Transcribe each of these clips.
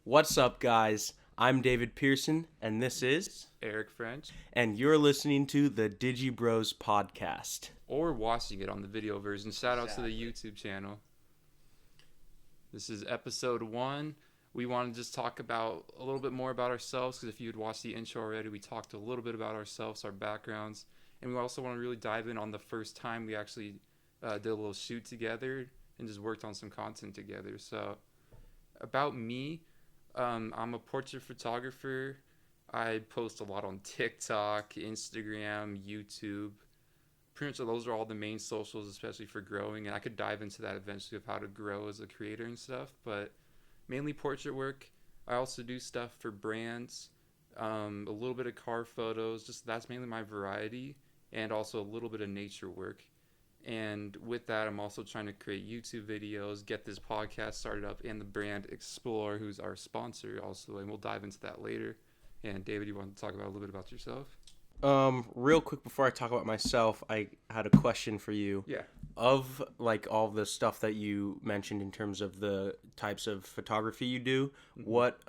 What's up, guys? I'm David Pearson, and this is Eric French, and you're listening to the Digi-Bros Podcast. or watching it on the video version. Shout out to the YouTube channel. This is episode 1. We want to just talk about a little bit more about ourselves, because if you had watched the intro already, we talked a little bit about ourselves, our backgrounds, and we also want to really dive in on the first time we actually did a little shoot together and just worked on some content together. So, about me, I'm a portrait photographer. I post a lot on TikTok, Instagram, YouTube. Pretty much those are all the main socials, especially for growing. And I could dive into that eventually of how to grow as a creator and stuff. But mainly portrait work. I also do stuff for brands, a little bit of car photos. Just that's mainly my variety, and also a little bit of nature work. And with that, I'm also trying to create YouTube videos, get this podcast started up, and the brand Explore, who's our sponsor also, and we'll dive into that later. And David, you want to talk about a little bit about yourself? Real quick before I talk about myself, I had a question for you. Yeah. Of like all the stuff that you mentioned in terms of the types of photography you do, what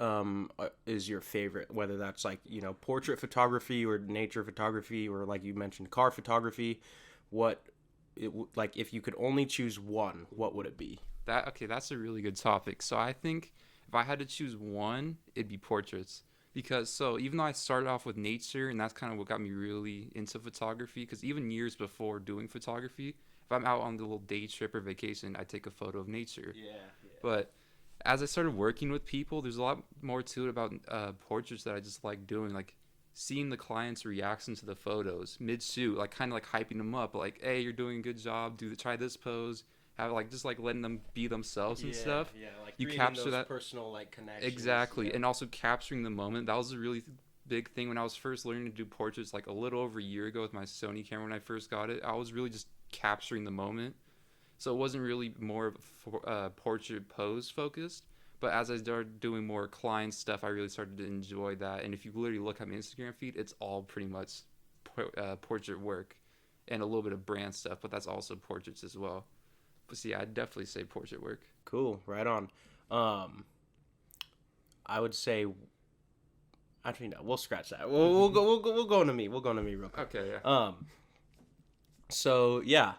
is your favorite? Whether that's like, portrait photography or nature photography, or like you mentioned, car photography. Like if you could only choose one, what would it be? That's a really good topic. So I think if I had to choose one, it'd be portraits. Because even though I started off with nature, and that's kind of what got me really into photography, because even years before doing photography, if I'm out on the little day trip or vacation, I take a photo of nature. Yeah. But as I started working with people, there's a lot more to it about portraits that I just like doing, like seeing the client's reaction to the photos mid-shoot, like kind of like hyping them up, like, hey, you're doing a good job, try this pose, have like just like letting them be themselves and stuff. Yeah, like you capture those that personal like connections. exactly, and also capturing the moment. That was a really big thing when I was first learning to do portraits, like a little over a year ago with my Sony camera when I first got it. I was really just capturing the moment, so it wasn't really more portrait pose focused. But as I started doing more client stuff, I really started to enjoy that. And if you literally look at my Instagram feed, it's all pretty much portrait work and a little bit of brand stuff, but that's also portraits as well. But see, I'd definitely say portrait work. Cool, right on. I would say, actually no, we'll scratch that. We'll go into me. We'll go into me real quick. Okay, yeah. So yeah,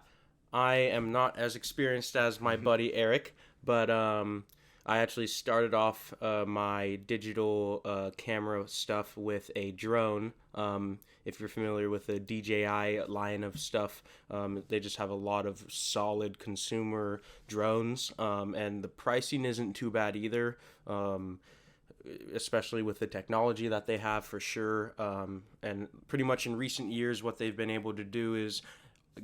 I am not as experienced as my buddy Eric, but I actually started off my digital camera stuff with a drone. If you're familiar with the DJI line of stuff, they just have a lot of solid consumer drones, and the pricing isn't too bad either, especially with the technology that they have for sure. And pretty much in recent years, what they've been able to do is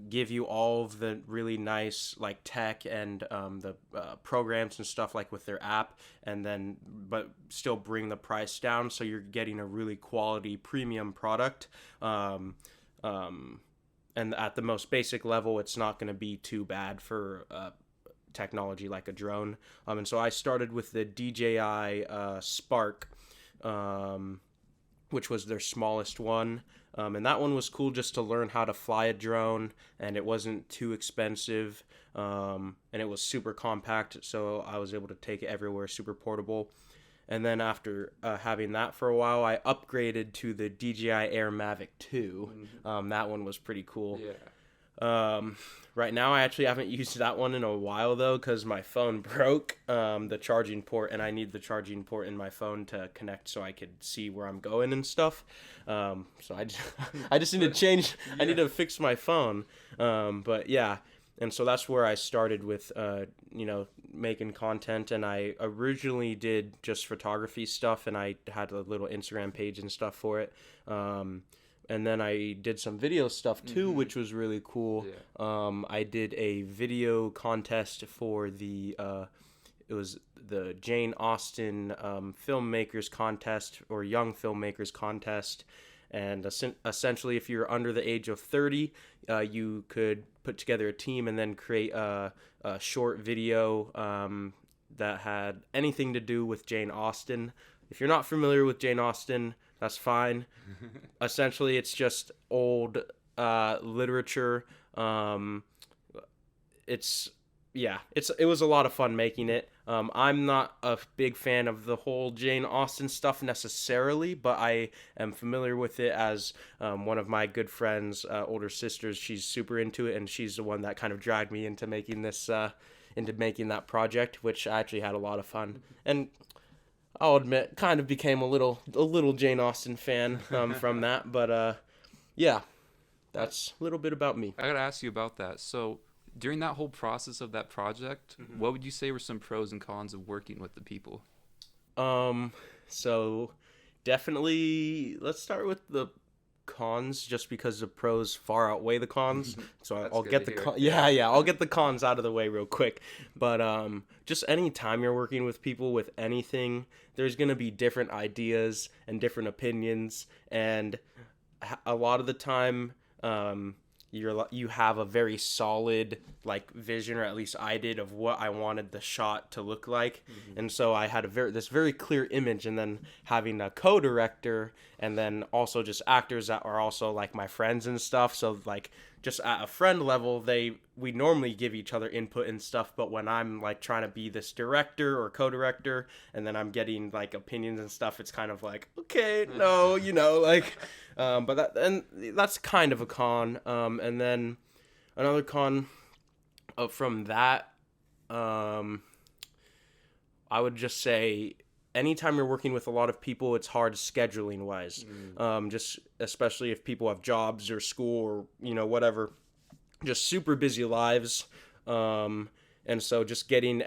give you all of the really nice like tech and the programs and stuff like with their app, and then but still bring the price down, so you're getting a really quality premium product, and at the most basic level it's not going to be too bad for technology like a drone. And so I started with the DJI Spark, which was their smallest one. And that one was cool just to learn how to fly a drone, and it wasn't too expensive, and it was super compact, so I was able to take it everywhere, super portable. And then after having that for a while, I upgraded to the DJI Air Mavic 2. That one was pretty cool. Yeah. Right now, I actually haven't used that one in a while, though, because my phone broke the charging port, and I need the charging port in my phone to connect so I could see where I'm going and stuff. So I just need to change. Yeah. I need to fix my phone. But yeah, and so that's where I started with, making content. And I originally did just photography stuff, and I had a little Instagram page and stuff for it. And then I did some video stuff too, which was really cool. Yeah. I did a video contest for it was the Jane Austen filmmakers contest, or young filmmakers contest. And essentially, if you're under the age of 30, you could put together a team and then create a short video that had anything to do with Jane Austen. If you're not familiar with Jane Austen, that's fine. Essentially, it's just old literature. It was a lot of fun making it. I'm not a big fan of the whole Jane Austen stuff necessarily, but I am familiar with it as one of my good friends, older sisters. She's super into it, and she's the one that kind of dragged me into making that project, which I actually had a lot of fun. And I'll admit, kind of became a little Jane Austen fan from that. But yeah, that's a little bit about me. I gotta ask you about that. So during that whole process of that project, what would you say were some pros and cons of working with the people? So definitely, let's start with the cons, just because the pros far outweigh the cons. So I'll get the I'll get the cons out of the way real quick. But just any time you're working with people with anything, there's gonna be different ideas and different opinions, and a lot of the time, you have a very solid like vision, or at least I did, of what I wanted the shot to look like. And so I had this very clear image, and then having a co-director, and then also just actors that are also like my friends and stuff. So like just at a friend level, we normally give each other input and stuff, but when I'm like trying to be this director or co-director, and then I'm getting like opinions and stuff, it's kind of like, okay, no, like but that's kind of a con. And then another con from that, I would just say anytime you're working with a lot of people, it's hard scheduling wise. Just especially if people have jobs or school or whatever, just super busy lives. And so just getting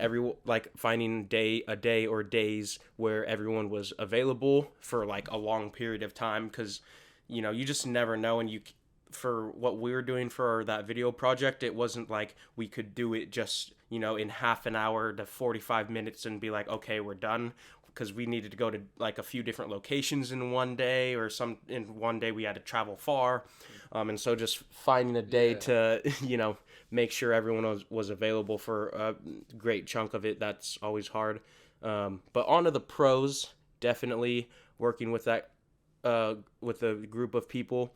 finding a day or days where everyone was available for like a long period of time, because you just never know. And for what we were doing for that video project, it wasn't like we could do it just in half an hour to 45 minutes and be like, okay, we're done, because we needed to go to like a few different locations in one day, or in one day we had to travel far. And so just finding a day to make sure everyone was available for a great chunk of it, that's always hard. But on to the pros, definitely working with that with a group of people.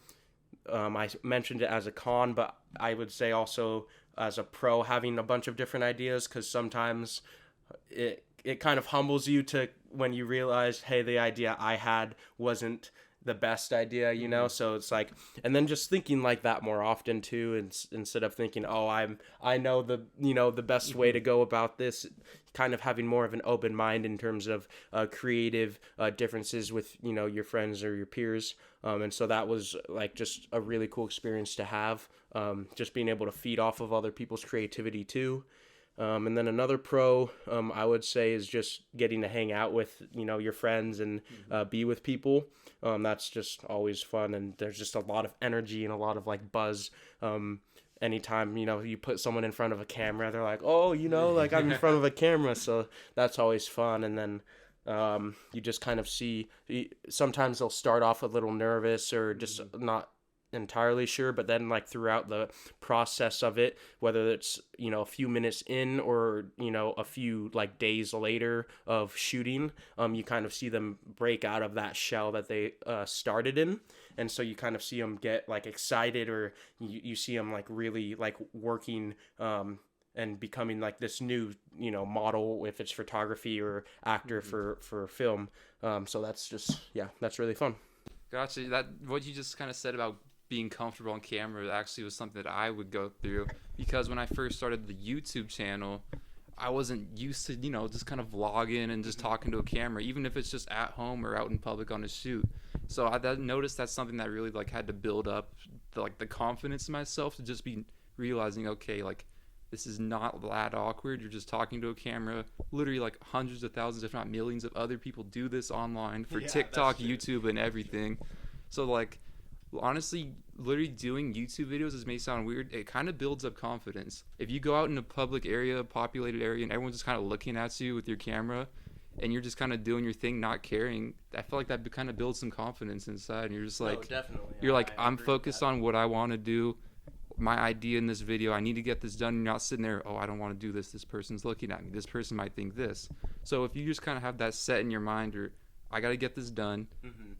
I mentioned it as a con, but I would say also as a pro, having a bunch of different ideas, because sometimes it kind of humbles you to when you realize, hey, the idea I had wasn't the best idea, so it's like, and then just thinking like that more often too, instead of thinking, oh, I know the best way to go about this, kind of having more of an open mind in terms of creative differences with your friends or your peers. And so that was like just a really cool experience to have, just being able to feed off of other people's creativity too. And then another pro, I would say, is just getting to hang out with, your friends and be with people. That's just always fun. And there's just a lot of energy and a lot of like buzz. Anytime, you put someone in front of a camera, they're like, oh, like I'm in front of a camera. So that's always fun. And then you just kind of see, sometimes they'll start off a little nervous or just not entirely sure, but then like throughout the process of it, whether it's a few minutes in or a few like days later of shooting, you kind of see them break out of that shell that they started in. And so you kind of see them get like excited, or you see them like really like working and becoming like this new model, if it's photography or actor for film. So that's just that's really fun. Gotcha. That what you just kind of said about being comfortable on camera actually was something that I would go through, because when I first started the YouTube channel, I wasn't used to, just kind of vlogging and just talking to a camera, even if it's just at home or out in public on a shoot. So I noticed that's something that really like had to build up the confidence in myself, to just be realizing, okay, like this is not that awkward. You're just talking to a camera. Literally like hundreds of thousands, if not millions of other people do this online for TikTok, YouTube, and everything. So like, honestly, literally doing YouTube videos, this may sound weird, it kind of builds up confidence. If you go out in a public area, a populated area, and everyone's just kind of looking at you with your camera, and you're just kind of doing your thing, not caring, I feel like that kind of builds some confidence inside. And you're just like, definitely. You're like, I'm focused on what I want to do, my idea in this video, I need to get this done. You're not sitting there, oh, I don't want to do this, this person's looking at me, this person might think this. So if you just kind of have that set in your mind, or I got to get this done.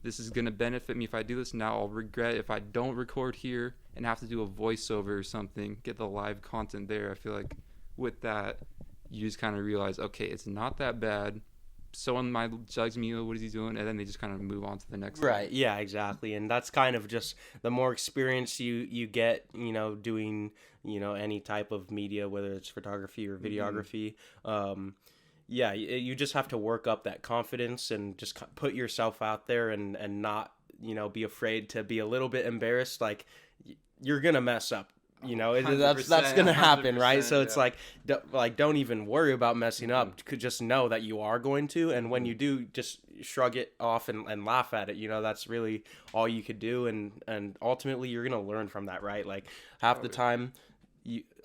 This is going to benefit me if I do this now. I'll regret if I don't record here and have to do a voiceover or something, get the live content there. I feel like with that, you just kind of realize, okay, it's not that bad. Someone might judge me, oh, what is he doing? And then they just kind of move on to the next Right. thing. Yeah, exactly. And that's kind of just the more experience you get, doing, any type of media, whether it's photography or videography. Yeah, you just have to work up that confidence and just put yourself out there and not, be afraid to be a little bit embarrassed. Like, you're going to mess up. That's gonna happen, right? So it's like don't even worry about messing up. Could just know that you are going to, and when you do, just shrug it off and laugh at it. That's really all you could do, and ultimately you're gonna learn from that, right? Like half the time,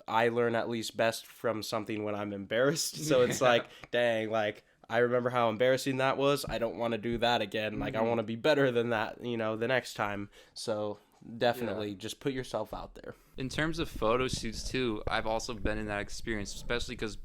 I learn at least best from something when I'm embarrassed. So it's like, dang, like I remember how embarrassing that was. I don't want to do that again. Like I want to be better than that, the next time. So definitely just put yourself out there. In terms of photo shoots too, I've also been in that experience, especially because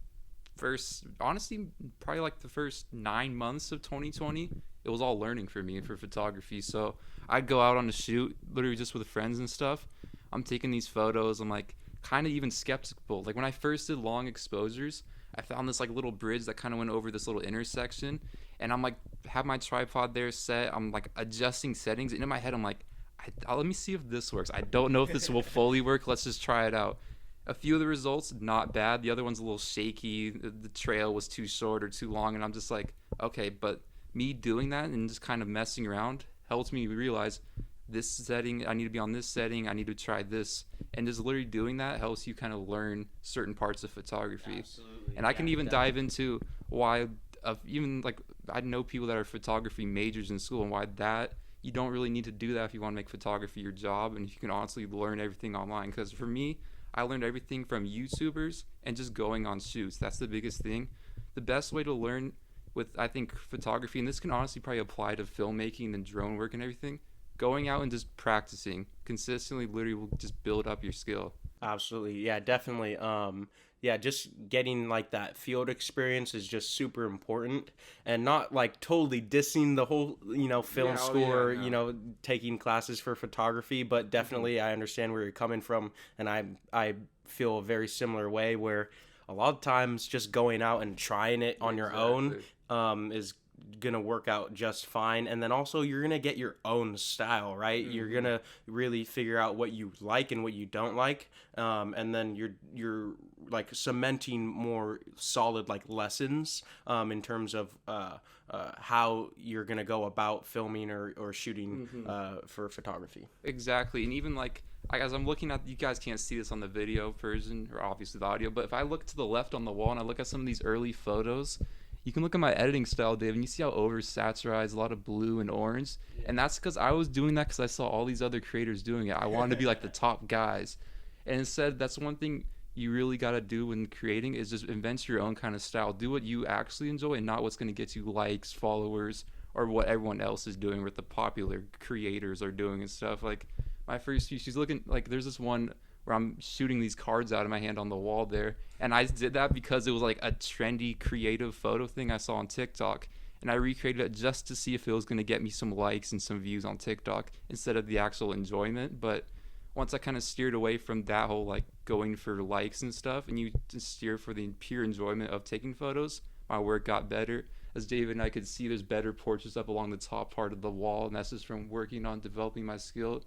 probably like the first 9 months of 2020, it was all learning for me for photography. So I'd go out on a shoot, literally just with friends and stuff. I'm taking these photos. I'm like kind of even skeptical. Like when I first did long exposures, I found this like little bridge that kind of went over this little intersection, and I'm like have my tripod there set. I'm like adjusting settings, and in my head I'm like, let me see if this works. I don't know if this will fully work. Let's just try it out. A few of the results, not bad. The other one's a little shaky. The trail was too short or too long. And I'm just like, okay, but me doing that and just kind of messing around helps me realize this setting, I need to be on this setting. I need to try this. And just literally doing that helps you kind of learn certain parts of photography. Absolutely. And I can even dive into why, even like, I know people that are photography majors in school and why that, you don't really need to do that if you want to make photography your job, and if you can honestly learn everything online. Because for me, I learned everything from YouTubers and just going on shoots. That's the biggest thing. The best way to learn with, I think, photography, and this can honestly probably apply to filmmaking and drone work and everything, going out and just practicing consistently literally will just build up your skill. Absolutely. Yeah, definitely. Just getting like that field experience is just super important, and not like totally dissing the whole, film school or, taking classes for photography, but definitely I understand where you're coming from, and I feel a very similar way where a lot of times just going out and trying it on your own is gonna work out just fine. And then also you're gonna get your own style, right? You're gonna really figure out what you like and what you don't like, and then you're like cementing more solid like lessons in terms of how you're gonna go about filming or shooting for photography. Exactly. And even like as I'm looking at, you guys can't see this on the video version or obviously the audio, but if I look to the left on the wall and I look at some of these early photos, you can look at my editing style, Dave, and you see how oversaturated, a lot of blue and orange. Yeah. And that's because I was doing that because I saw all these other creators doing it. I wanted to be like the top guys. And instead, that's one thing you really got to do when creating is just invent your own kind of style. Do what you actually enjoy and not what's going to get you likes, followers, or what everyone else is doing, what the popular creators are doing and stuff. Like my first few, she's looking like there's this one where I'm shooting these cards out of my hand on the wall there. And I did that because it was like a trendy creative photo thing I saw on TikTok. And I recreated it just to see if it was going to get me some likes and some views on TikTok instead of the actual enjoyment. But once I kind of steered away from that whole like going for likes and stuff, and you just steer for the pure enjoyment of taking photos, my work got better. As David and I could see, there's better portraits up along the top part of the wall. And that's just from working on developing my skill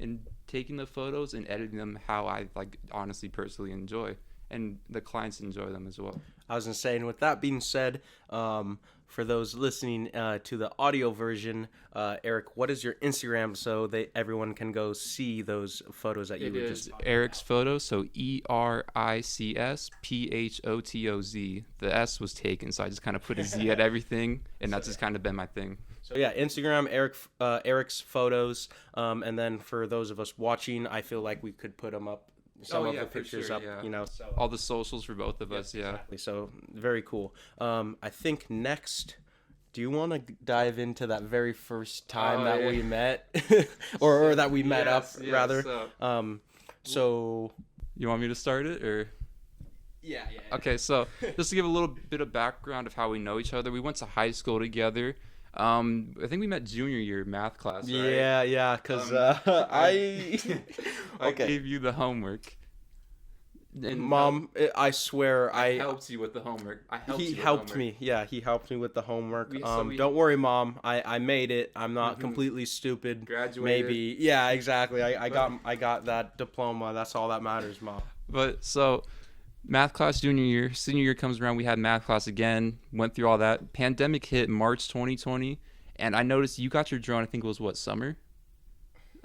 and taking the photos and editing them how I like honestly personally enjoy, and the clients enjoy them as well. I was gonna say, and with that being said, for those listening to the audio version, Eric, what is your Instagram so that everyone can go see those photos that you were just talking Eric's about? Photos, so ERICSPHOTOZ. The S was taken, so I just kind of put a Z at everything, and that's just kind of been my thing. So yeah, Instagram, Eric's Photos, and then for those of us watching, I feel like we could put them up. Some of the pictures sure, up, yeah. So all the socials for both of us, yeah. Exactly. So very cool. I think next, do you want to dive into that very first time we met, or that we met up rather? So you want me to start it or? Yeah. Okay, so just to give a little bit of background of how we know each other, we went to high school together. I think we met junior year math class, right? Yeah, because I I gave you the homework. And Mom, I swear, I helped you with the homework. He helped me. Yeah, he helped me with the homework. So Don't worry, Mom. I made it. I'm not completely stupid. Graduated. Maybe. Yeah, exactly. I got that diploma. That's all that matters, Mom. But so math class junior year, senior year comes around, we had math class again, went through all that. Pandemic hit March 2020, and I noticed you got your drone, I think it was what, summer?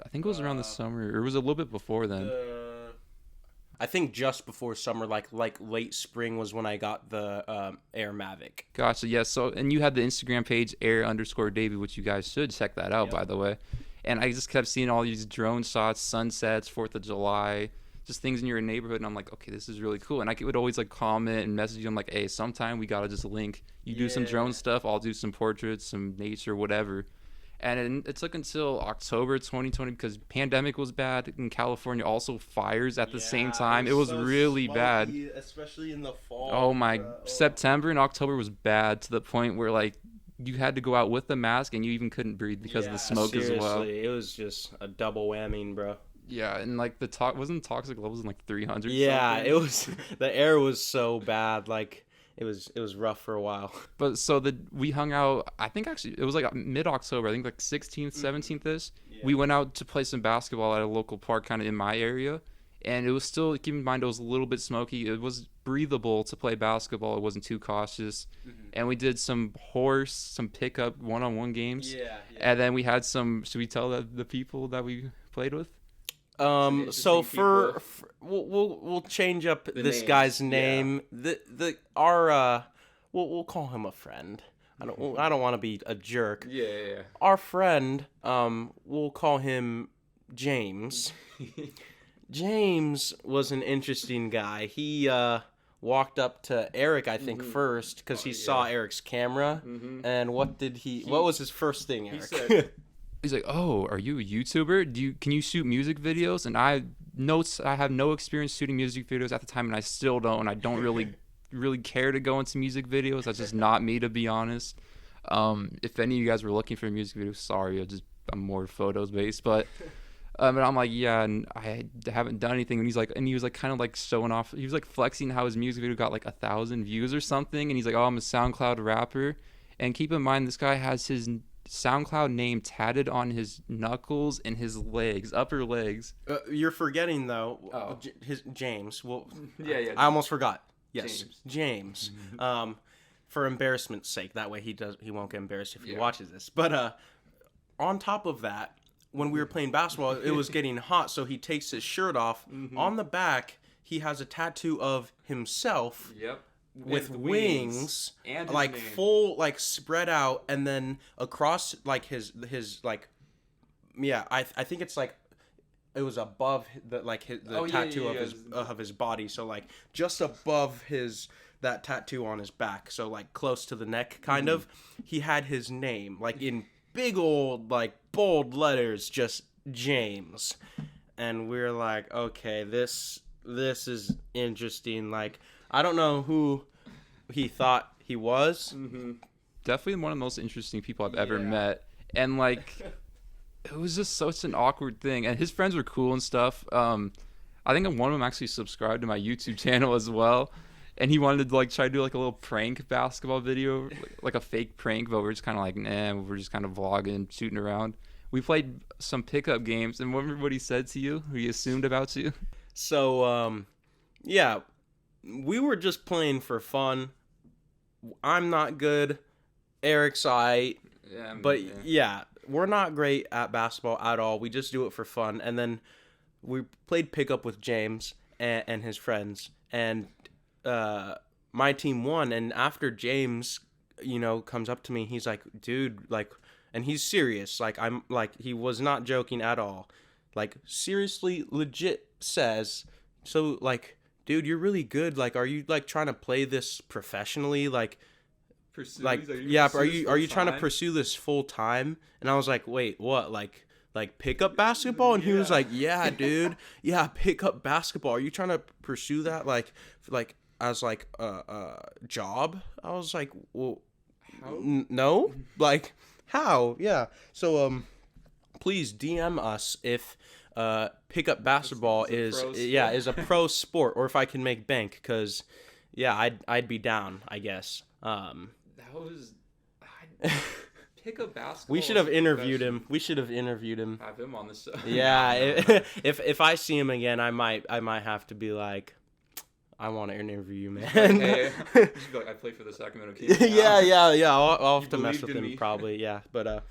I think it was around the summer, or it was a little bit before then. I think just before summer, like late spring was when I got the Air Mavic. Gotcha, yeah. So, and you had the Instagram page Air_Davey, which you guys should check that out, by the way. And I just kept seeing all these drone shots, sunsets, 4th of July, just things in your neighborhood, and I'm like, okay, this is really cool. And I would always like comment and message you. I'm like, hey, sometime we gotta just link. You do some drone stuff, I'll do some portraits, some nature, whatever. And it took until October 2020 because pandemic was bad in California. Also fires at the same time. It was so really smoky, bad, especially in the fall. Oh my! September and October was bad to the point where like you had to go out with the mask and you even couldn't breathe because of the smoke seriously, as well. It was just a double whammy, bro. Yeah, and like wasn't toxic levels in like 300. Yeah, something? It was. The air was so bad, like. It was rough for a while. But so we hung out, I think actually it was like mid-October, I think like 16th, 17th-ish. Yeah. We went out to play some basketball at a local park kind of in my area. And it was still, keep in mind, it was a little bit smoky. It was breathable to play basketball. It wasn't too cautious. Mm-hmm. And we did some pickup one-on-one games. Yeah. And then we had some, should we tell the people that we played with? So we'll change up this names. Guy's name. Yeah. We'll call him a friend. I don't want to be a jerk. Yeah. Our friend, we'll call him James. James was an interesting guy. He walked up to Eric, I think, first because he saw Eric's camera. Mm-hmm. And what was his first thing, Eric? He said, he's like, "Oh, are you a YouTuber? Can you shoot music videos?" And I have no experience shooting music videos at the time, and I still don't. And I don't really care to go into music videos. That's just not me, to be honest. If any of you guys were looking for a music video, sorry, I'm more photos based. But I'm like, yeah, and I haven't done anything. And he was like kind of like showing off. He was like flexing how his music video got like 1,000 views or something. And he's like, "Oh, I'm a SoundCloud rapper." And keep in mind, this guy has his SoundCloud name tatted on his knuckles and his legs, upper legs. You're forgetting though, his James. Well, yeah. I almost forgot. Yes, James. For embarrassment's sake, that way he won't get embarrassed if he watches this. But on top of that, when we were playing basketball, it was getting hot, so he takes his shirt off. Mm-hmm. On the back, he has a tattoo of himself. Yep. With wings and like name. Full, like spread out, and then across like his like, I think it's like it was above the tattoo of his body, so like just above that tattoo on his back, so like close to the neck kind of. He had his name like in big old like bold letters, just James, and we're like, okay, this is interesting. Like, I don't know who he thought he was. Mm-hmm. Definitely one of the most interesting people I've ever met. And, like, it was just such an awkward thing. And his friends were cool and stuff. I think one of them actually subscribed to my YouTube channel as well. And he wanted to, like, try to do, like, a little prank basketball video. Like a fake prank, but we're just kind of like, nah, we're just kind of vlogging, shooting around. We played some pickup games. And remember what he said to you? Who he assumed about you? So, yeah. We were just playing for fun. I'm not good. Eric's aight. Yeah, we're not great at basketball at all. We just do it for fun. And then we played pickup with James and his friends. And my team won. And after James, comes up to me, he's like, dude, like, and he's serious. Like, I'm like, he was not joking at all. Like, seriously, legit says, so, like, dude, you're really good. Like, are you like trying to play this professionally? Like, are you trying to pursue this full time? And I was like, wait, what? Like pickup basketball? And he was like, yeah, dude, yeah, pickup basketball. Are you trying to pursue that like as like a job? I was like, well, no, like how? Yeah. So please DM us if pickup basketball is a pro sport, or if I can make bank, because I'd be down, I guess. That was pickup basketball. We should have interviewed him. Have him on the show. Yeah, if I see him again, I might have to be like, I want to interview you, man. Hey, you should be like, I play for the Sacramento Kings. Yeah. I'll have to mess with him me. probably. Yeah, but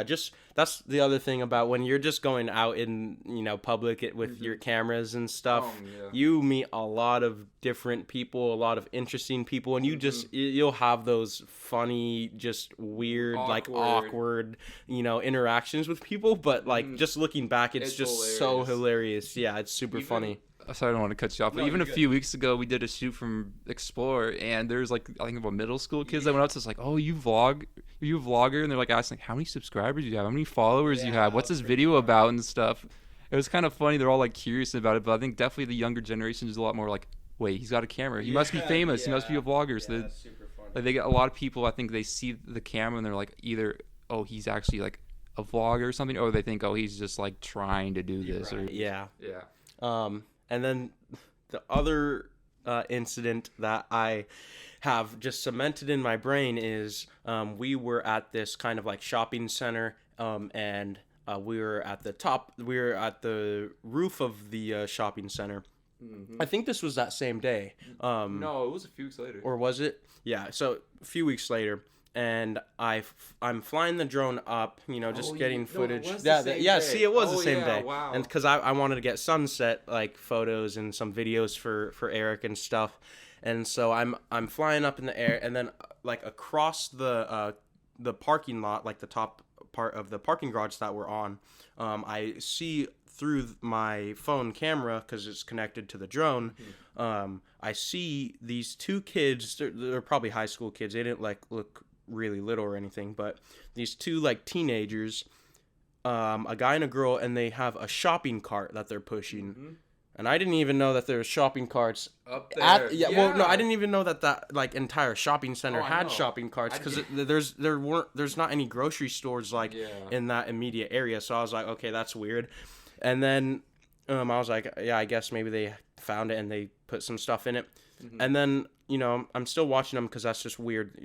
just that's the other thing about when you're just going out in public with your cameras and stuff. You meet a lot of different people, a lot of interesting people, and you'll have those funny, just weird, awkward interactions with people. But just looking back, it's just hilarious. So hilarious. Yeah, it's super funny. Sorry, I don't want to cut you off, but even a few weeks ago, we did a shoot from Explore, and there's I think about middle school kids that went up to us like, "Oh, you vlog? Are you a vlogger?" And they're asking how many subscribers you have, how many followers you have, what's this video about and stuff. It was kind of funny. They're all curious about it, but I think definitely the younger generation is a lot more wait, he's got a camera. He must be famous. He must be a vlogger. So that's super funny. They get a lot of people. I think they see the camera and they're either, oh, he's actually a vlogger or something, or they think, oh, he's just trying to do this. Right. Yeah. And then the other incident that I have just cemented in my brain is we were at this kind of shopping center, and we were at the roof of the shopping center. I think this was that same day. No, it was a few weeks later. Or was it? Yeah, so a few weeks later. And I'm flying the drone up, just getting footage. It was see, it was the same day. Wow. And because I wanted to get sunset photos and some videos for Eric and stuff. And so I'm flying up in the air, and then across the parking lot, the top part of the parking garage that we're on, I see through my phone camera, because it's connected to the drone. I see these two kids. They're probably high school kids. They didn't look really little or anything, but these two teenagers, a guy and a girl, and they have a shopping cart that they're pushing. And I didn't even know that there were shopping carts up there. Well, no, I didn't even know that entire shopping center had shopping carts, because there's not any grocery stores in that immediate area. So I was like, okay, that's weird. And then I was like, yeah, I guess maybe they found it and they put some stuff in it. And then I'm still watching them because that's just weird,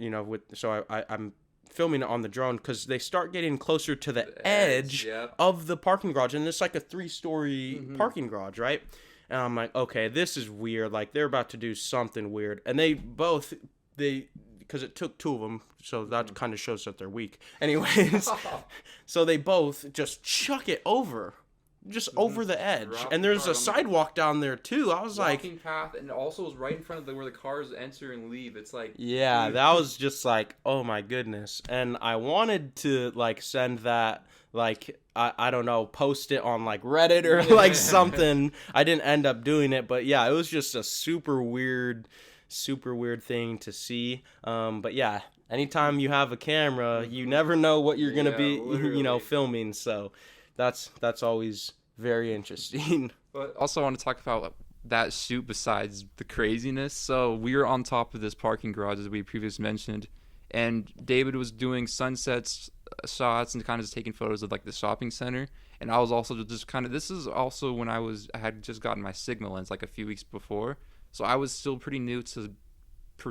so I'm filming it on the drone, because they start getting closer to the edge of the parking garage, and it's a 3-story parking garage, right? And I'm like, okay, this is weird. They're about to do something weird. And because it took two of them, so that kind of shows that they're weak. Anyways, so they both just chuck it over. Just over the edge. And there's a sidewalk down there too. I was walking path, and also was right in front of where the cars enter and leave. It's yeah, that was just oh my goodness. And I wanted to send that I don't know, post it on Reddit or something. I didn't end up doing it, but yeah, it was just a super weird thing to see. But yeah, anytime you have a camera, you never know what you're gonna be filming. So that's always very interesting. But also I want to talk about that shoot besides the craziness. So we were on top of this parking garage, as we previously mentioned, and David was doing sunsets shots and kind of just taking photos of the shopping center. And I was also just this is also when I had just gotten my Sigma lens a few weeks before. So I was still pretty new to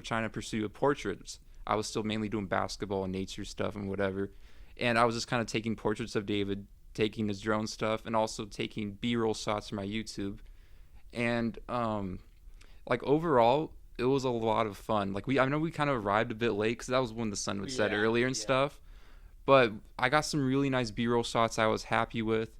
trying to pursue portraits. I was still mainly doing basketball and nature stuff and whatever. And I was just kind of taking portraits of David, taking his drone stuff, and also taking B-roll shots for my YouTube. And overall, it was a lot of fun. I know we kind of arrived a bit late because that was when the sun would set earlier and stuff. But I got some really nice B-roll shots I was happy with.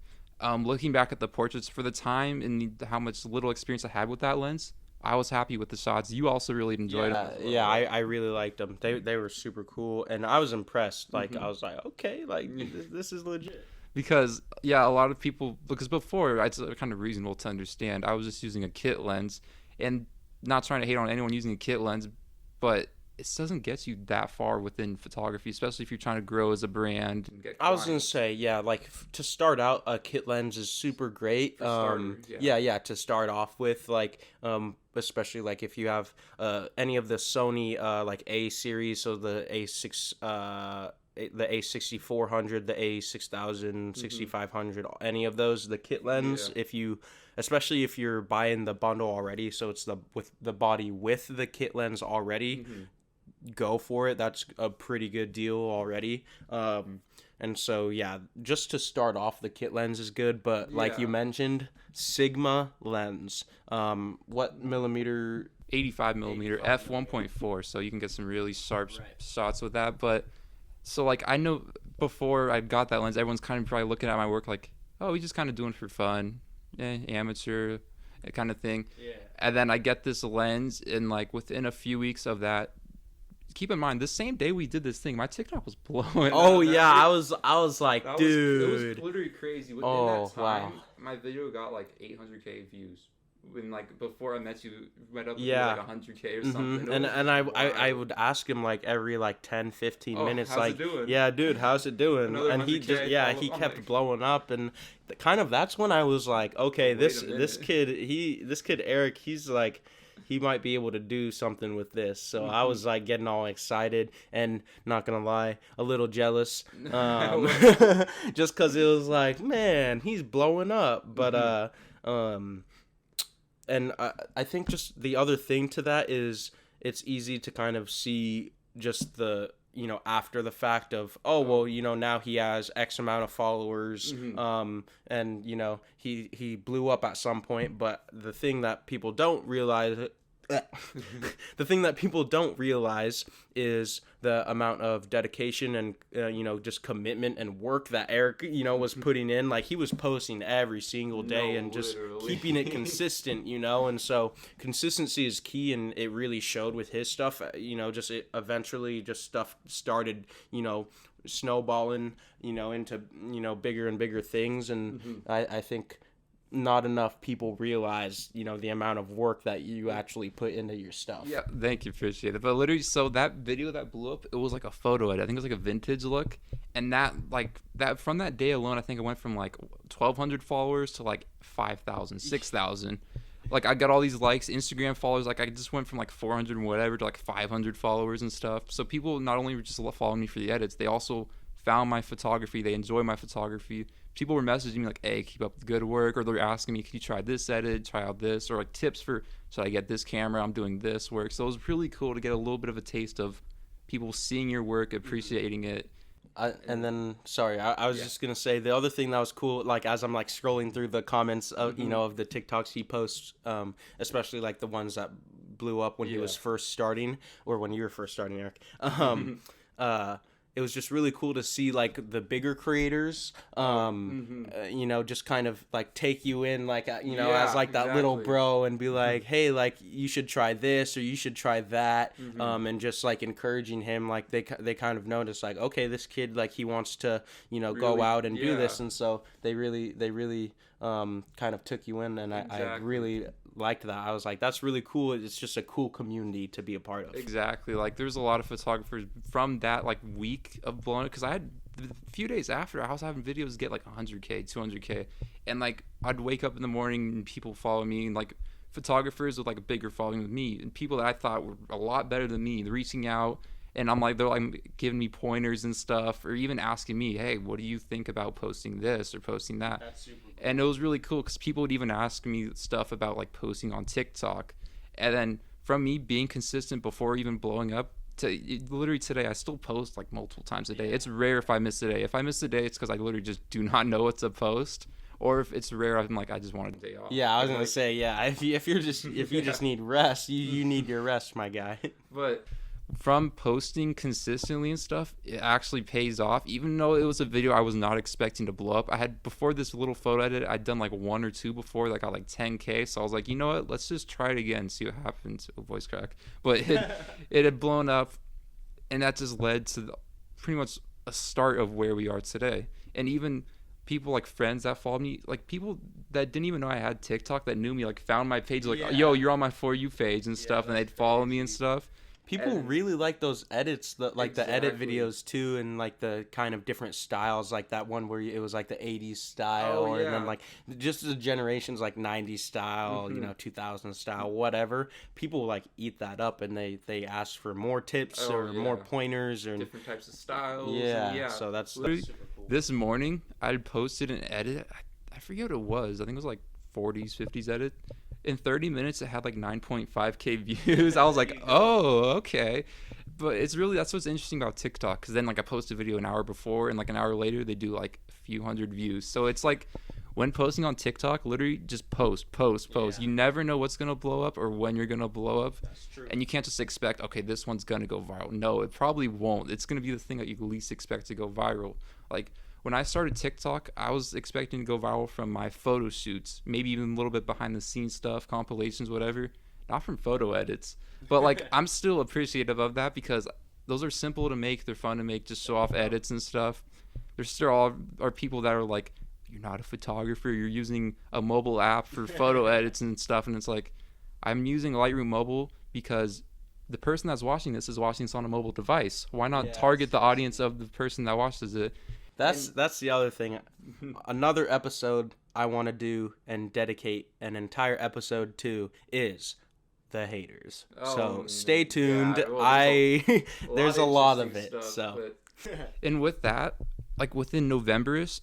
Looking back at the portraits for the time and how much little experience I had with that lens, I was happy with the shots. You also really enjoyed them. Yeah, I really liked them. They were super cool, and I was impressed. I was like, okay, this is legit. Because, a lot of people, because before, it's kind of reasonable to understand. I was just using a kit lens, and not trying to hate on anyone using a kit lens, but it doesn't get you that far within photography, especially if you're trying to grow as a brand. And get I was going to say, to start out, a kit lens is super great. To start off with, especially if you have any of the Sony A series, so the A6 the A6400, the A6000, 6500, any of those, the kit lens, especially if you're buying the bundle already, so it's with the body with the kit lens already, go for it. That's a pretty good deal already. And so, yeah, just to start off, the kit lens is good. But like you mentioned, Sigma lens. What millimeter? 85 millimeter, f1.4. So you can get some really sharp shots with that. But so, like, I know before I got that lens, everyone's kind of probably looking at my work like, oh, he's just kind of doing it for fun, amateur kind of thing. Yeah. And then I get this lens, and like within a few weeks of that, keep in mind, the same day we did this thing, my TikTok was blowing. Oh yeah, I was like, dude, it was literally crazy. Within that time, my video got like 800K views. When like before I met you, went up to like 100K or something. And I would ask him like every like 10-15 minutes, how's like, it doing? Yeah, dude, how's it doing? Another And he 100K, he kept blowing up, and kind of that's when I was like, okay, this kid Eric, he's like, he might be able to do something with this. So I was like getting all excited and, not gonna lie, a little jealous, just because it was like, man, he's blowing up. But and I think just the other thing to that is it's easy to kind of see just the, after the fact of, oh, well, now he has X amount of followers, and, he blew up at some point. But the thing that people don't realize is the amount of dedication and just commitment and work that Eric was putting in. Like, he was posting every single day and just keeping it consistent, and so consistency is key, and it really showed with his stuff. Just it eventually just stuff started snowballing into bigger and bigger things, and I think not enough people realize the amount of work that you actually put into your stuff. Yeah, thank you, appreciate it. But literally, so that video that blew up, it was like a photo edit. I think it was like a vintage look, and that from that day alone, I think I went from like 1,200 followers to like 5,000, 6,000. Like, I got all these likes, Instagram followers. Like, I just went from like 400 and whatever to like 500 followers and stuff. So people not only were just following me for the edits, they also found my photography. They enjoy my photography. People were messaging me like, hey, keep up the good work, or they're asking me, can you try this edit, try out this, or like tips for, should I get this camera, I'm doing this work. So it was really cool to get a little bit of a taste of people seeing your work, appreciating it. And then, sorry, I was just going to say the other thing that was cool, like, as I'm like scrolling through the comments of, of the TikToks he posts, especially like the ones that blew up when he was first starting, or when you were first starting, Eric, it was just really cool to see like the bigger creators, just kind of like take you in, like, as like that little bro, and be like, hey, like, you should try this, or you should try that. And just like encouraging him, like they kind of notice like, okay, this kid, like, he wants to, really, go out and do this. And so they really kind of took you in, and I really liked that. I was like, that's really cool. It's just a cool community to be a part of. Exactly. Like, there's a lot of photographers from that like week of blowing it, because I had a few days after, I was having videos get like 100K, 200K, and like I'd wake up in the morning and people follow me, and like photographers with like a bigger following than me, and people that I thought were a lot better than me, reaching out, and I'm like, they're like giving me pointers and stuff, or even asking me, hey, what do you think about posting this or posting that? That's super cool. And it was really cool, because people would even ask me stuff about like posting on TikTok. And then from me being consistent before even blowing up, to literally today, I still post like multiple times a day. It's rare if I miss a day. If I miss a day, it's because I literally just do not know what to post. Or if it's rare, I'm like, I just want a day off. Yeah, I was gonna say, yeah. If you just need rest, you need your rest, my guy. But from posting consistently and stuff, it actually pays off. Even though it was a video I was not expecting to blow up, I had, before this little photo edit, I'd done like 1 or 2 before that got like 10K. So I was like, you know what, let's just try it again, see what happens. Oh, voice crack. But it had blown up, and that just led to pretty much a start of where we are today. And even people like friends that followed me, like people that didn't even know I had TikTok, that knew me, like found my page, like, yo, you're on my For You page and stuff, and they'd follow me and stuff. People really like those edits, the edit Exactly. videos too, and like the kind of different styles, like that one where it was like the 80s style, and then like just the generations like 90s style, 2000 style, whatever. People like eat that up, and they ask for more tips or more pointers or different types of styles. Yeah, so that's super cool. This morning I posted an edit. I forget what it was. I think it was like 40s, 50s edit. In 30 minutes, it had like 9.5K views. I was like, oh, okay. But it's really, that's what's interesting about TikTok. Because then like I post a video an hour before, and like an hour later, they do like a few hundred views. So it's like when posting on TikTok, literally just post. Yeah. You never know what's going to blow up or when you're going to blow up. That's true. And you can't just expect, okay, this one's going to go viral. No, it probably won't. It's going to be the thing that you least expect to go viral. Like, when I started TikTok, I was expecting to go viral from my photo shoots, maybe even a little bit behind the scenes stuff, compilations, whatever, not from photo edits. But like, I'm still appreciative of that because those are simple to make, they're fun to make, just show off edits and stuff. There still are people that are like, you're not a photographer, you're using a mobile app for photo edits and stuff, and it's like, I'm using Lightroom Mobile because the person that's watching this is watching this on a mobile device. Why not target the audience of the person that watches it? That's the other thing. Another episode I want to do and dedicate an entire episode to is the haters. So stay tuned. There's a lot of it. And with that, like within November-ish,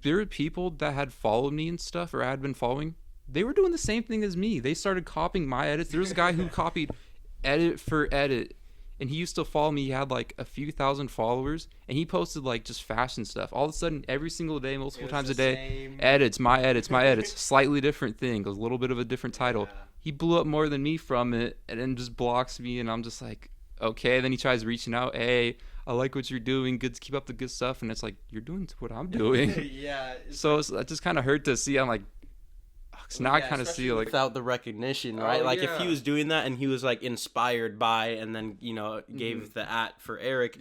there were people that had followed me and stuff, or had been following. They were doing the same thing as me. They started copying my edits. There was a guy who copied edit for edit. And he used to follow me. He had like a few thousand followers, and he posted like just fashion stuff. All of a sudden, every single day, multiple times a day, edits, my edits, slightly different thing, a little bit of a different title. He blew up more than me from it, and then just blocks me, and I'm just like, okay. Then he tries reaching out, hey, I like what you're doing. Good, keep up the good stuff. And it's like, you're doing what I'm doing. So it just kind of hurt to see. I'm like, so now I kind of see like without the recognition, right? If he was doing that and he was like inspired by, and then gave the for Eric,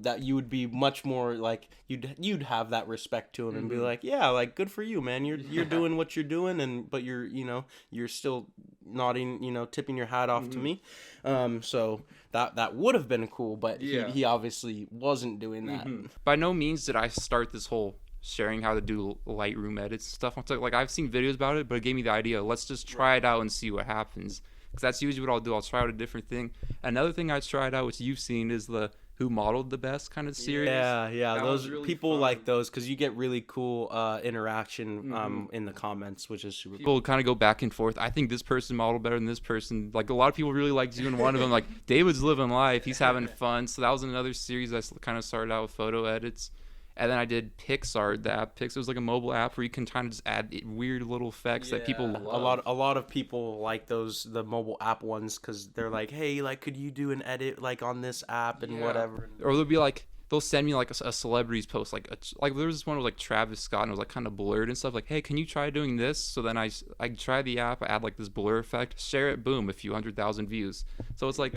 that you would be much more like you'd have that respect to him and be like, yeah, like good for you, man. You're doing what you're doing, but you're still nodding, tipping your hat off to me. So that would have been cool, but he obviously wasn't doing that. By no means did I start this whole sharing how to do Lightroom edits and stuff on TikTok. Like, I've seen videos about it, but it gave me the idea. Let's just try it out and see what happens. Because that's usually what I'll do. I'll try out a different thing. Another thing I tried out, which you've seen, is the Who Modeled the Best kind of series. Yeah. Those really people fun. Like those because you get really cool interaction in the comments, which is super cool. People kind of go back and forth. I think this person modeled better than this person. Like, a lot of people really liked doing one of them. Like, David's living life. He's having fun. So that was another series I kind of started out with photo edits. And then I did Pixar, the app Pixar. It was like a mobile app where you can kind of just add weird little effects that people love. A lot of people like the mobile app ones because they're like, hey, like, could you do an edit like on this app and whatever? Or they'll be like, they'll send me like a celebrity's post, like there was this one with like Travis Scott, and it was like kind of blurred and stuff. Like, hey, can you try doing this? So then I try the app, I add like this blur effect, share it, boom, a few 100,000 views. So it's like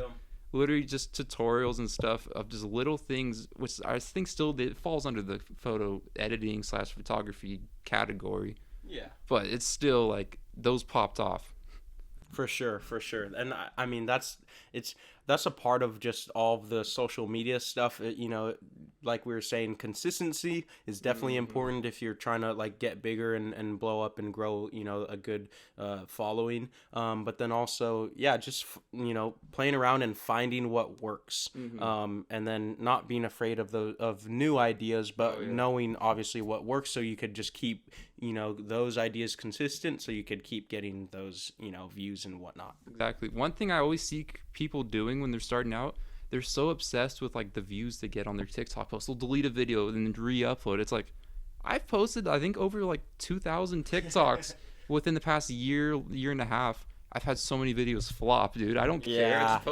literally just tutorials and stuff of just little things, which I think still it falls under the photo editing / photography category. Yeah. But it's still like those popped off. For sure. And I mean, that's a part of just all of the social media stuff. Like we were saying, consistency is definitely important if you're trying to like get bigger and blow up and grow, a good following. But then also, just, playing around and finding what works. And then not being afraid of new ideas, but knowing obviously what works, so you could just keep, those ideas consistent, so you could keep getting those, views and whatnot. Exactly. One thing I always see people doing when they're starting out, they're so obsessed with like the views they get on their TikTok posts. They'll delete a video and then re-upload. It's like, I've posted I think over like 2,000 TikToks within the past year and a half. I've had so many videos flop, dude. I don't care.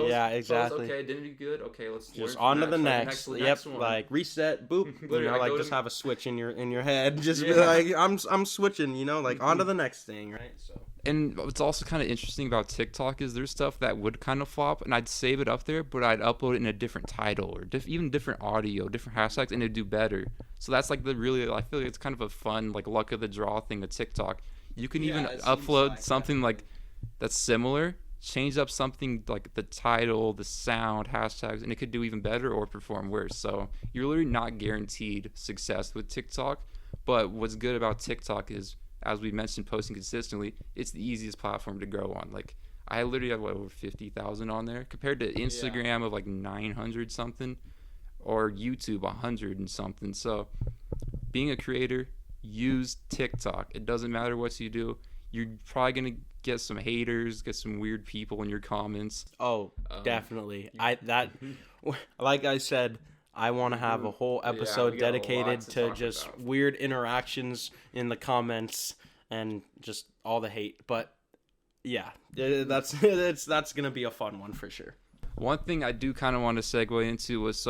Yeah, exactly. Okay, didn't do good. Okay, let's just on to the next. Yep, like reset, boop. Like just have a switch in your head. Just be like, I'm switching. Like on to the next thing, right? So. And what's also kind of interesting about TikTok is there's stuff that would kind of flop, and I'd save it up there, but I'd upload it in a different title or even different audio, different hashtags, and it'd do better. So that's like I feel like it's kind of a fun like luck of the draw thing to TikTok. You can even upload something like that's similar, change up something like the title, the sound, hashtags, and it could do even better or perform worse. So you're literally not guaranteed success with TikTok. But what's good about TikTok is, as we mentioned, posting consistently, it's the easiest platform to grow on. Like, I literally have over 50,000 on there compared to Instagram of like 900 something, or YouTube 100 and something. So being a creator, use TikTok. It doesn't matter what you do. You're probably gonna get some haters, get some weird people in your comments. Oh, definitely. Like I said, I want to have a whole episode dedicated to just weird interactions in the comments and just all the hate. But yeah, that's gonna be a fun one for sure. One thing I do kind of want to segue into was,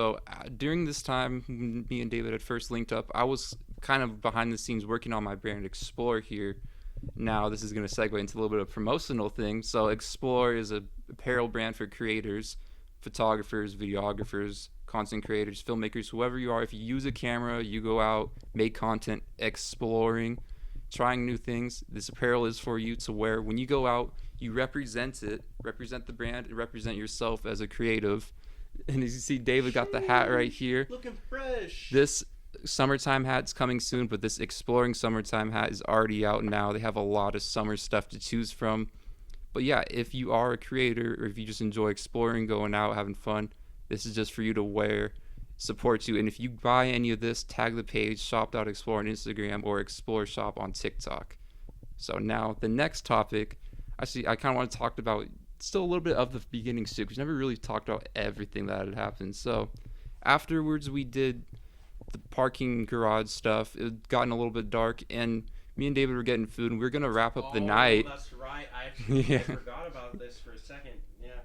during this time, me and David had first linked up, I was kind of behind the scenes working on my brand Explore here. Now this is going to segue into a little bit of promotional thing. So Explore is a apparel brand for creators, photographers, videographers, content creators, filmmakers, whoever you are. If you use a camera, you go out, make content, exploring, trying new things. This apparel is for you to wear. When you go out, you represent the brand, and represent yourself as a creative. And as you see, David got the hat right here. Looking fresh. This summertime hat's coming soon, but this Exploring summertime hat is already out now. They have a lot of summer stuff to choose from. But yeah, if you are a creator, or if you just enjoy exploring, going out, having fun, this is just for you to wear, support you. And if you buy any of this, tag the page shop.explore on Instagram or Explore Shop on TikTok. So now the next topic, actually I kind of want to talk about still a little bit of the beginning too, because we never really talked about everything that had happened. So afterwards we did the parking garage stuff. It had gotten a little bit dark, and me and David were getting food, and we were gonna wrap up the night. That's right. I actually forgot about this for a second.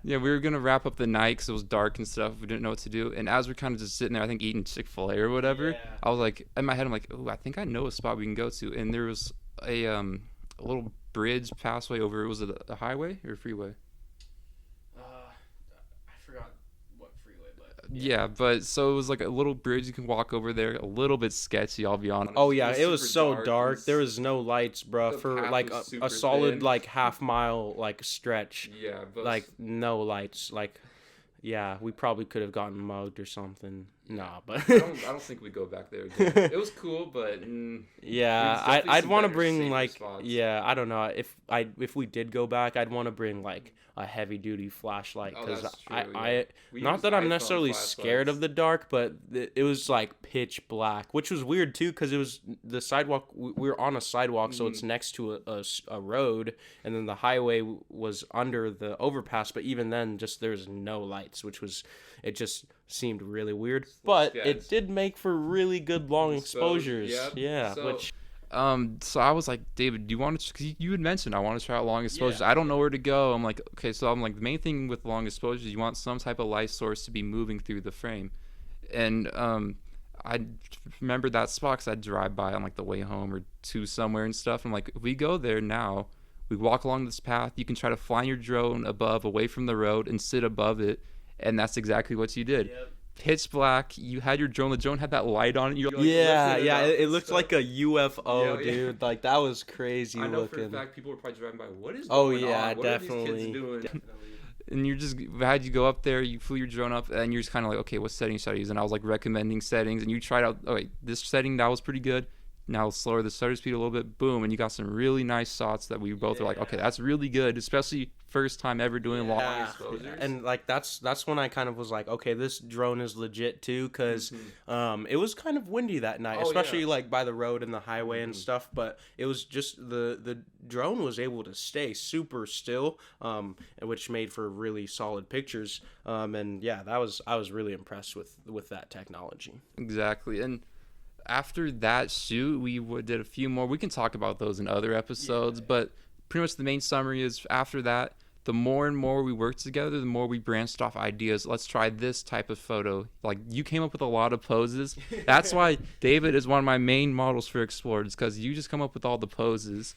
Yeah, we were gonna wrap up the night because it was dark and stuff. We didn't know what to do, and as we're kind of just sitting there, I think eating Chick-fil-A or whatever, I was like, in my head, I'm like, oh, I think I know a spot we can go to. And there was a little bridge passway over. Was it a highway or a freeway? I forgot what freeway, but yeah, but so it was like a little bridge you can walk over there. A little bit sketchy, I'll be honest. Oh yeah, it was so dark. There was no lights, bro, for like a solid thin, like half-mile like stretch. Yeah, but like no lights. Like, yeah, we probably could have gotten mugged or something. Nah, but I don't think we'd go back there again. It was cool, but yeah, I'd want to bring like spots. Yeah, I don't know, if we did go back, I'd want to bring like a heavy duty flashlight, because I not that I'm necessarily scared of the dark, but it was like pitch black, which was weird too, because it was the sidewalk. We were on a sidewalk, so it's next to a road, and then the highway was under the overpass. But even then, just there's no lights, it just seemed really weird. But it did make for really good long exposures. Yep. Yeah, so I was like, David, do you want to, because you had mentioned I want to try out long exposures. I don't know where to go. I'm like, okay, so I'm like, the main thing with long exposures, you want some type of light source to be moving through the frame. And I remember that spot because I'd drive by on like the way home or to somewhere and stuff. I'm like, if we go there now, we walk along this path, you can try to fly your drone above, away from the road, and sit above it. And that's exactly what you did. Yep. Pitch black. You had your drone. The drone had that light on it. It looked like a UFO, dude. Like, that was crazy looking. I know for a fact people were probably driving by. What is going on? What definitely. Are these kids doing? And had you go up there, you flew your drone up, and you're just kind of like, okay, what settings should I use? And I was like recommending settings, and you tried out, okay, this setting, that was pretty good. Now slower the shutter speed a little bit, boom, and you got some really nice shots that we both were like, okay, that's really good, especially first time ever doing long exposures. And like that's when I kind of was like, okay, this drone is legit too, because it was kind of windy that night, especially like by the road and the highway and stuff. But it was just the drone was able to stay super still, which made for really solid pictures. And yeah, I was really impressed with that technology. Exactly. And after that shoot, we did a few more. We can talk about those in other episodes, but pretty much the main summary is after that, the more and more we worked together, the more we branched off ideas. Let's try this type of photo. Like, you came up with a lot of poses. That's why David is one of my main models for Explorers, because you just come up with all the poses.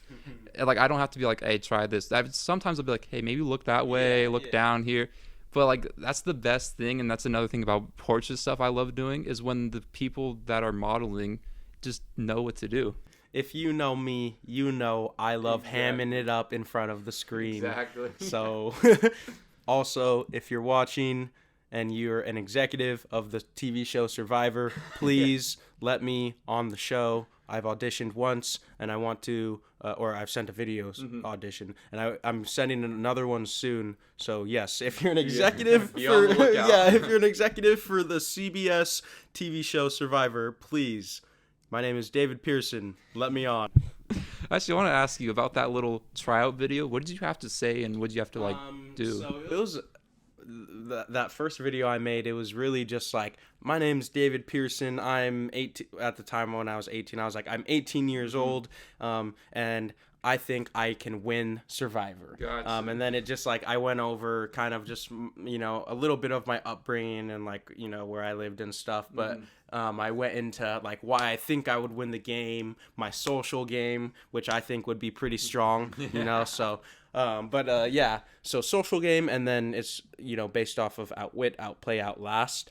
And like, I don't have to be like, hey, try this. Sometimes I'll be like, hey, maybe look that way, look down here. But like, that's the best thing, and that's another thing about portrait stuff I love doing, is when the people that are modeling just know what to do. if you know me, you know I love hamming it up in front of the screen. Exactly. So, also, if you're watching and you're an executive of the TV show Survivor, please let me on the show. I've auditioned once, and I want to, or I've sent a video audition, and I'm sending another one soon. So yes, if you're an executive if you're an executive for the CBS TV show Survivor, please. My name is David Pearson. Let me on. Actually, I want to ask you about that little tryout video. What did you have to say, and what did you have to do? So it was that first video I made. It was really just like, my name's David Pearson. I'm 18 at the time. When I was 18, I was like, I'm 18 years old, and I think I can win Survivor. Gotcha. And then it just like, I went over kind of just, a little bit of my upbringing and like, where I lived and stuff. But I went into like why I think I would win the game, my social game, which I think would be pretty strong, so. So social game, and then it's, based off of outwit, outplay, outlast.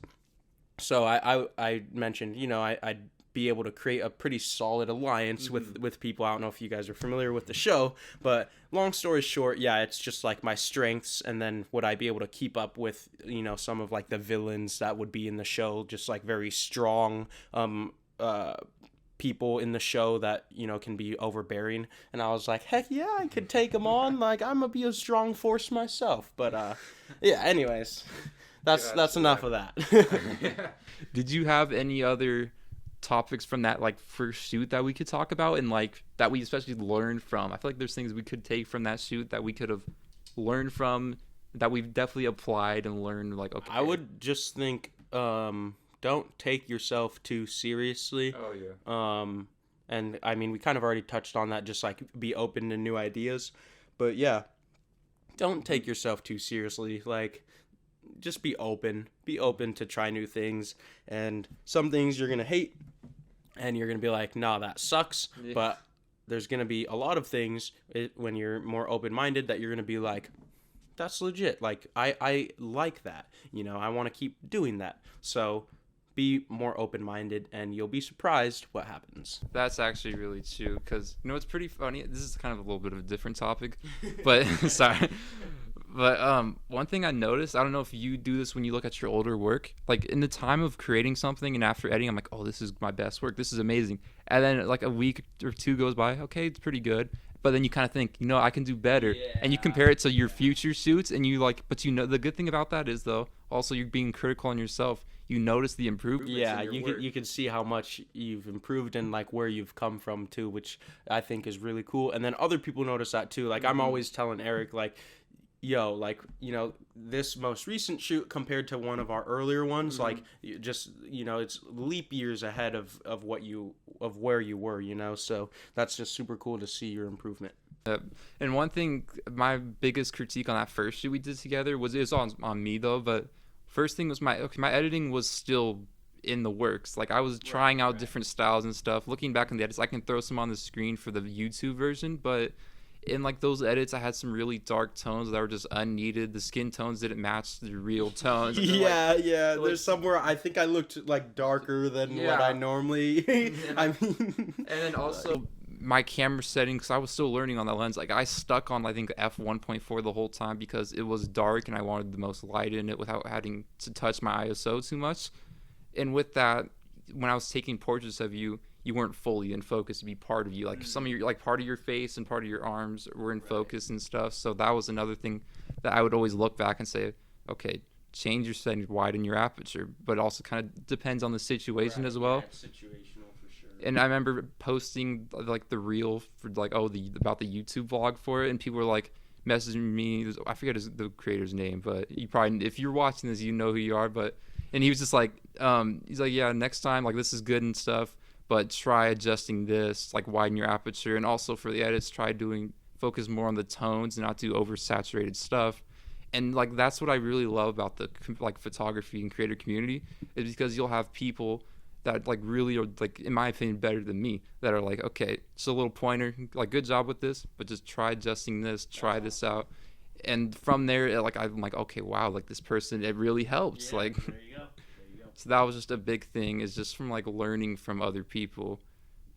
So I mentioned, I'd be able to create a pretty solid alliance with people. I don't know if you guys are familiar with the show, but long story short, it's just like my strengths, and then would I be able to keep up with, some of like the villains that would be in the show, just like very strong, people in the show that can be overbearing. And I was like, heck yeah, I could take them on. Like, I'm gonna be a strong force myself. But anyways, that's enough of that. Did you have any other topics from that like first shoot that we could talk about, and like that we especially learned from? I feel like there's things we could take from that shoot that we could have learned from, that we've definitely applied and learned. Like, okay, I would just think don't take yourself too seriously. Oh yeah. And I mean, we kind of already touched on that, just like be open to new ideas. But yeah, don't take yourself too seriously. Like, just be open to try new things. And some things you're going to hate and you're going to be like, nah, that sucks. Yeah. But there's going to be a lot of things when you're more open-minded that you're going to be like, that's legit. Like, I like that. I want to keep doing that. So be more open-minded, and you'll be surprised what happens. That's actually really true, because it's pretty funny. This is kind of a little bit of a different topic, but sorry. But one thing I noticed, I don't know if you do this when you look at your older work, like in the time of creating something and after editing, I'm like, oh, this is my best work. This is amazing. And then like a week or two goes by. Okay, it's pretty good. But then you kind of think, I can do better. Yeah. And you compare it to your future shoots, and you like, but the good thing about that is, though, also you're being critical on yourself. You notice the improvements. Yeah, in your work. You can see how much you've improved and like where you've come from too, which I think is really cool. And then other people notice that too. Like, I'm always telling Eric, like, yo, like, this most recent shoot compared to one of our earlier ones, like, just, it's leap years ahead of where you were, so that's just super cool to see your improvement. And one thing, my biggest critique on that first shoot we did together was, it was on me though, but first thing was my editing was still in the works. Like, I was trying out different styles and stuff. Looking back on the edits, I can throw some on the screen for the YouTube version, but in like those edits, I had some really dark tones that were just unneeded. The skin tones didn't match the real tones. Yeah. There's somewhere I think I looked like darker than what I normally. I mean, and then also my camera setting, because I was still learning on that lens. Like, I stuck on I think f1.4 the whole time because it was dark and I wanted the most light in it without having to touch my ISO too much. And with that, when I was taking portraits of you, you weren't fully in focus to be part of you. Like, some of your, like, part of your face and part of your arms were in focus and stuff. So that was another thing that I would always look back and say, okay, change your settings, widen your aperture. But it also kind of depends on the situation as well. Yeah, situational for sure. And I remember posting like the reel for like, about the YouTube vlog for it, and people were like messaging me. I forget the creator's name, but you probably, if you're watching this, you know who you are. But, and he was just like, he's like, yeah, next time, like, this is good and stuff, but try adjusting this, like, widen your aperture. And also for the edits, focus more on the tones and not do oversaturated stuff. And like, that's what I really love about the like photography and creator community, is because you'll have people that like really are, like, in my opinion, better than me, that are like, okay, just a little pointer, like, good job with this, but just try adjusting this, try this out. And from there, like, I'm like, okay, wow, like, this person, it really helps. Yeah, like, there you go. So that was just a big thing, is just from like learning from other people.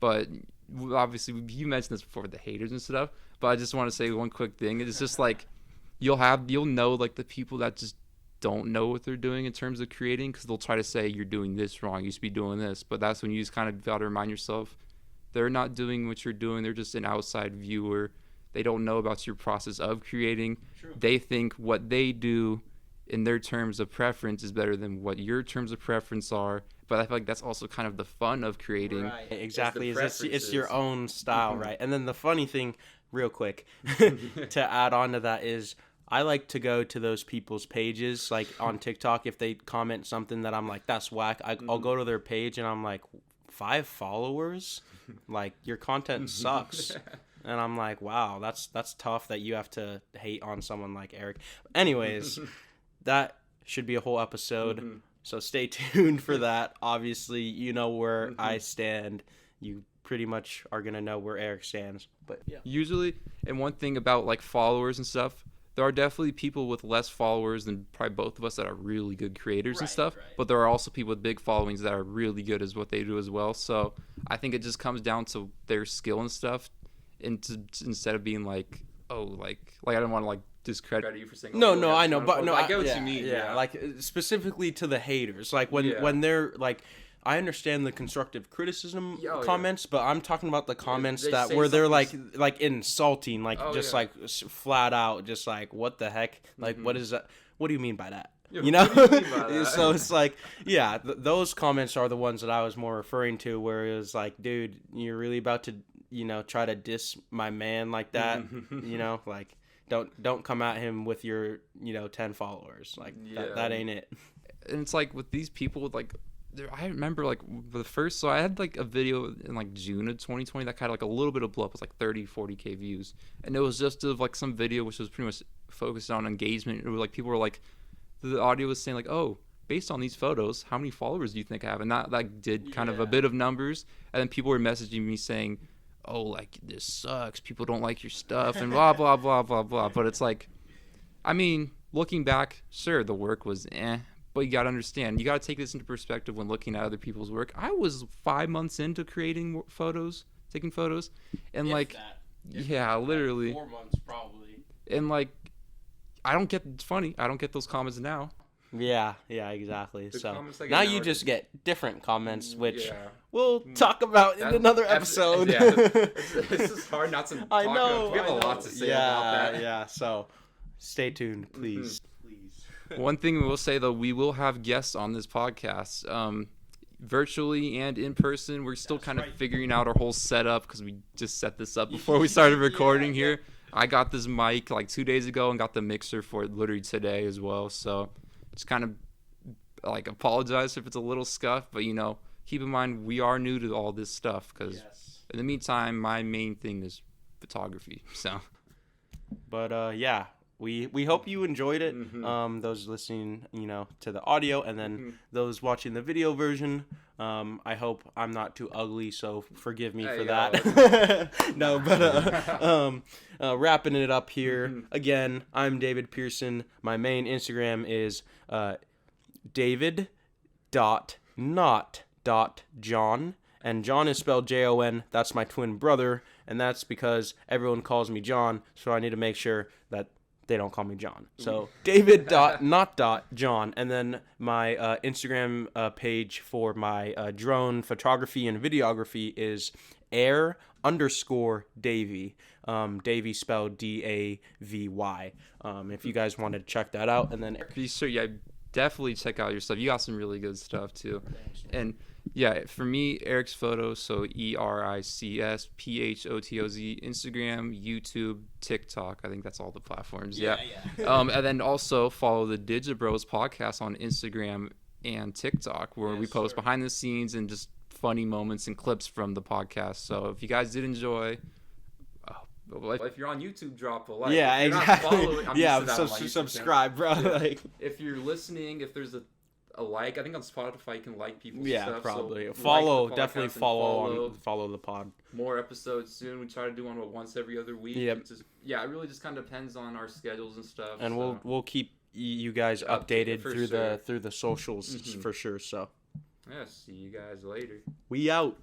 But obviously you mentioned this before with the haters and stuff, but I just want to say one quick thing. It's just like you'll know like the people that just don't know what they're doing in terms of creating, because they'll try to say you're doing this wrong, you should be doing this, but that's when you just kind of got to remind yourself they're not doing what you're doing. They're just an outside viewer. They don't know about your process of creating. True. They think what they do in their terms of preference is better than what your terms of preference are. But I feel like that's also kind of the fun of creating. Right. Exactly. It's your own style, right? And then the funny thing, real quick, to add on to that is I like to go to those people's pages, like on TikTok, if they comment something that I'm like, that's whack, I'll go to their page and I'm like, 5 followers? Like, your content sucks. And I'm like, wow, that's tough that you have to hate on someone like Eric. Anyways, that should be a whole episode. So stay tuned for that. Obviously, you know where I stand. You pretty much are going to know where Eric stands. But yeah. Usually, and one thing about like followers and stuff, there are definitely people with less followers than probably both of us that are really good creators and stuff. Right. But there are also people with big followings that are really good at what they do as well. So I think it just comes down to their skill and stuff. And instead of being like, oh, like I don't want to like discredit you for saying. No, I know, but no, I get what you mean. Yeah, like specifically to the haters, like when they're like. I understand the constructive criticism comments, but I'm talking about the comments where they're like insulting, like like flat out, just like what the heck, like what is that? What do you mean by that? You know? So it's like, yeah, those comments are the ones that I was more referring to, where it was like, dude, you're really about to, try to diss my man like that, like don't come at him with your 10 followers, like that ain't it. And it's like with these people, like. I remember like the first, so I had like a video in like June of 2020 that had like a little bit of blow up. It was like 40K views, and it was just of like some video which was pretty much focused on engagement. It was like people were like, the audio was saying like, oh, based on these photos, how many followers do you think I have? And that like did kind of a bit of numbers, and then people were messaging me saying, oh, like this sucks, people don't like your stuff, and blah blah blah blah blah. But it's like, I mean, looking back, sure, the work was But you got to understand, you got to take this into perspective when looking at other people's work. I was 5 months into creating photos, taking photos, and literally 4 months probably. And like, it's funny, I don't get those comments now. Yeah, exactly. So now you just get different comments, which we'll talk about in another episode. It's just hard not to talk I know. About. We have a lot to say about that. Yeah, so stay tuned, please. One thing we will say, though, we will have guests on this podcast, virtually and in person. We're still kind of figuring out our whole setup because we just set this up before we started recording here. I got this mic like 2 days ago and got the mixer for it literally today as well. So just kind of like apologize if it's a little scuffed, but keep in mind we are new to all this stuff because in the meantime, my main thing is photography. So, but We hope you enjoyed it. Those listening, to the audio, and then those watching the video version. I hope I'm not too ugly, so forgive me for that. No, but wrapping it up here again. I'm David Pearson. My main Instagram is David.not.John, and John is spelled Jon. That's my twin brother, and that's because everyone calls me John, so I need to make sure that they don't call me John. So David.not.John. And then my Instagram page for my drone photography and videography is air_Davy. Davy spelled Davy. If you guys wanted to check that out. And then definitely check out your stuff. You got some really good stuff too. And yeah, for me, Eric's Photos, so ERICSPHOTOZ, Instagram, YouTube, TikTok. I think that's all the platforms. Yeah. And then also follow the Digi-Bros Podcast on Instagram and TikTok, where we post behind the scenes and just funny moments and clips from the podcast. So if you guys did enjoy, if you're on YouTube, drop a like. Yeah, exactly. Subscribe, bro. Yeah. Like, if you're listening, if there's a like, I think on Spotify you can like people's stuff. Yeah, probably. So follow the pod. More episodes soon. We try to do one once every other week. Yep. It really just kind of depends on our schedules and stuff. And we'll keep you guys updated through the socials for sure. So yeah, see you guys later. We out.